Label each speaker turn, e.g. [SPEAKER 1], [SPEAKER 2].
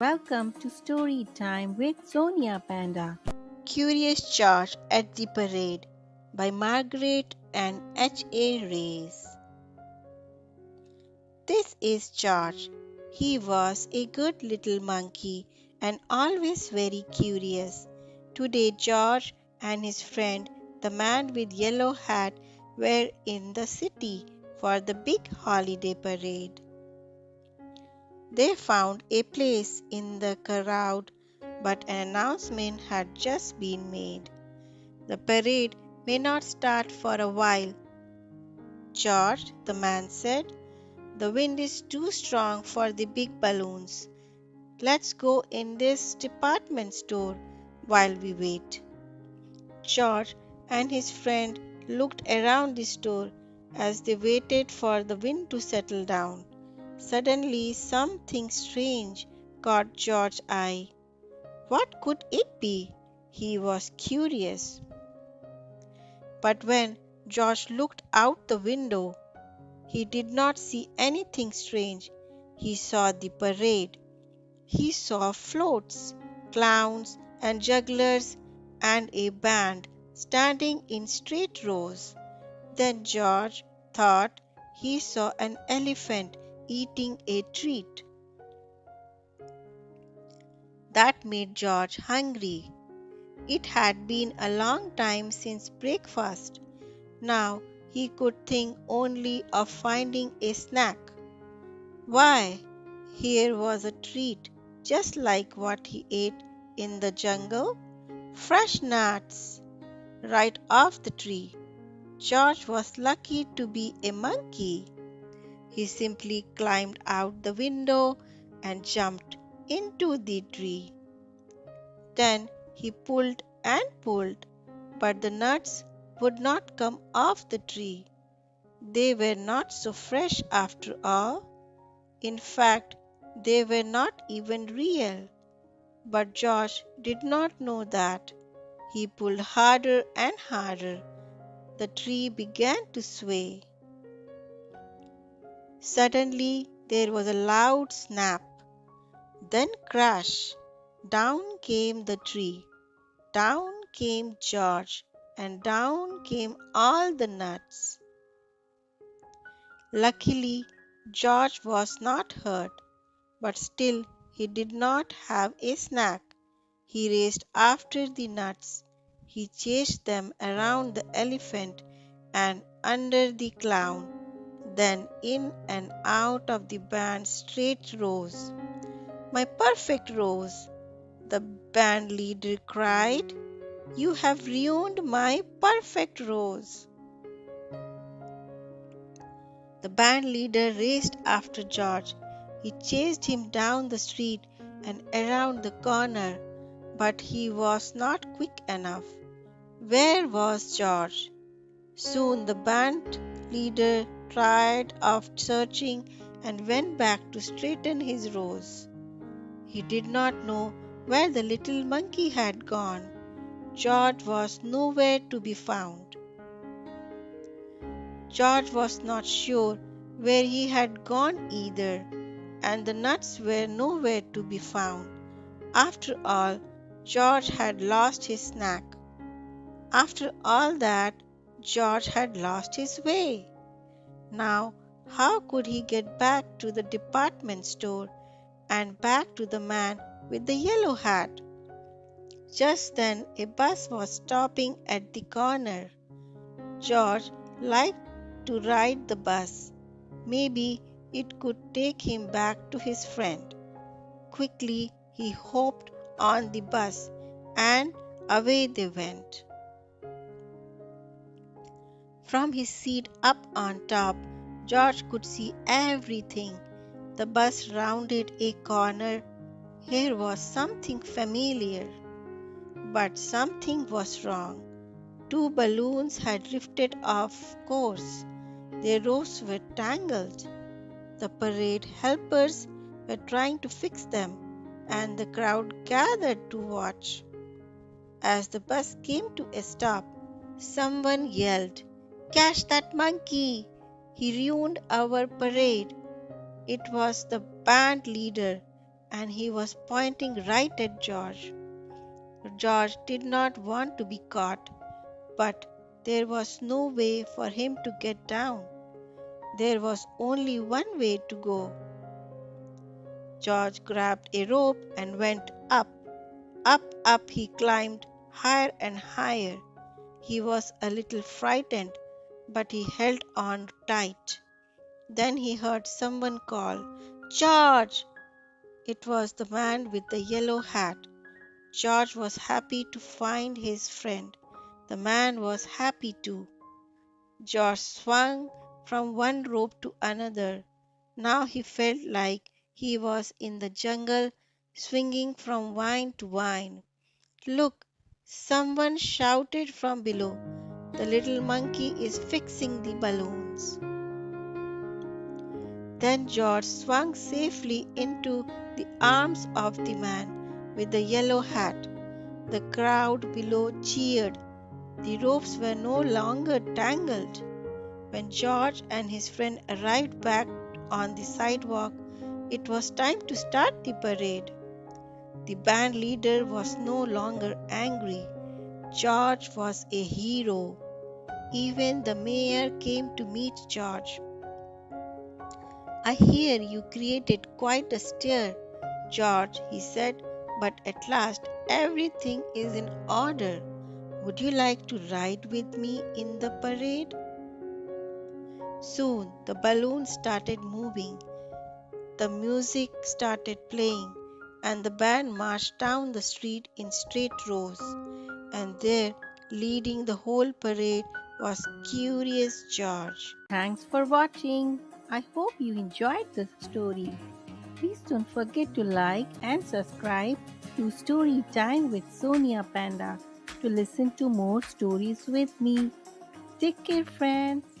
[SPEAKER 1] Welcome to Storytime with Sonia Panda.
[SPEAKER 2] Curious George at the Parade by Margaret and H.A. Rees. This is George. He was a good little monkey and always very curious. Today, George and his friend, the man with yellow hat, were in the city for the big holiday parade. They found a place in the crowd, but an announcement had just been made. The parade may not start for a while. George, the man said, the wind is too strong for the big balloons. Let's go in this department store while we wait. George and his friend looked around the store as they waited for the wind to settle down. Suddenly, something strange caught George's eye. What could it be? He was curious. But when George looked out the window, he did not see anything strange. He saw the parade. He saw floats, clowns, and jugglers, and a band standing in straight rows. Then George thought he saw an elephant eating a treat. That made George hungry. It had been a long time since breakfast. Now he could think only of finding a snack. Why, here was a treat just like what he ate in the jungle. Fresh nuts right off the tree. George was lucky to be a monkey. He simply climbed out the window and jumped into the tree. Then he pulled and pulled, but the nuts would not come off the tree. They were not so fresh after all. In fact, they were not even real. But George did not know that. He pulled harder and harder. The tree began to sway. Suddenly, there was a loud snap. Then crash. Down came the tree. Down came George. And down came all the nuts. Luckily, George was not hurt, but still he did not have a snack. He raced after the nuts. He chased them around the elephant and under the clown, then in and out of the band's straight rows. My perfect rows, the band leader cried. You have ruined my perfect rows. The band leader raced after George. He chased him down the street and around the corner, but he was not quick enough. Where was George? Soon the band leader tired of searching and went back to straighten his rows. He did not know where the little monkey had gone. George was nowhere to be found. George was not sure where he had gone either, and the nuts were nowhere to be found. After all, George had lost his snack. After all that, George had lost his way. Now, how could he get back to the department store and back to the man with the yellow hat? Just then, a bus was stopping at the corner. George liked to ride the bus. Maybe it could take him back to his friend. Quickly, he hopped on the bus and away they went. From his seat up on top, George could see everything. The bus rounded a corner. Here was something familiar. But something was wrong. Two balloons had drifted off course. Their ropes were tangled. The parade helpers were trying to fix them, and the crowd gathered to watch. As the bus came to a stop, someone yelled, Catch that monkey! He ruined our parade. It was the band leader. and he was pointing right at George. George did not want to be caught, but there was no way for him to get down. There was only one way to go. George grabbed a rope and went up. Up, up he climbed, higher and higher. He was a little frightened, but he held on tight. Then he heard someone call, "George!" It was the man with the yellow hat. George was happy to find his friend. The man was happy too. George swung from one rope to another. Now he felt like he was in the jungle, swinging from vine to vine. "Look!" someone shouted from below. "The little monkey is fixing the balloons." Then George swung safely into the arms of the man with the yellow hat. The crowd below cheered. The ropes were no longer tangled. When George and his friend arrived back on the sidewalk, it was time to start the parade. The band leader was no longer angry. George was a hero. Even the mayor came to meet George. "I hear you created quite a stir, George," he said, "but at last everything is in order. Would you like to ride with me in the parade?" Soon the balloons started moving, the music started playing, and the band marched down the street in straight rows. And there, leading the whole parade, was Curious George.
[SPEAKER 1] Thanks for watching. I hope you enjoyed this story. Please don't forget to like and subscribe to Storytime with Sonia Panda to listen to more stories with me. Take care, friends.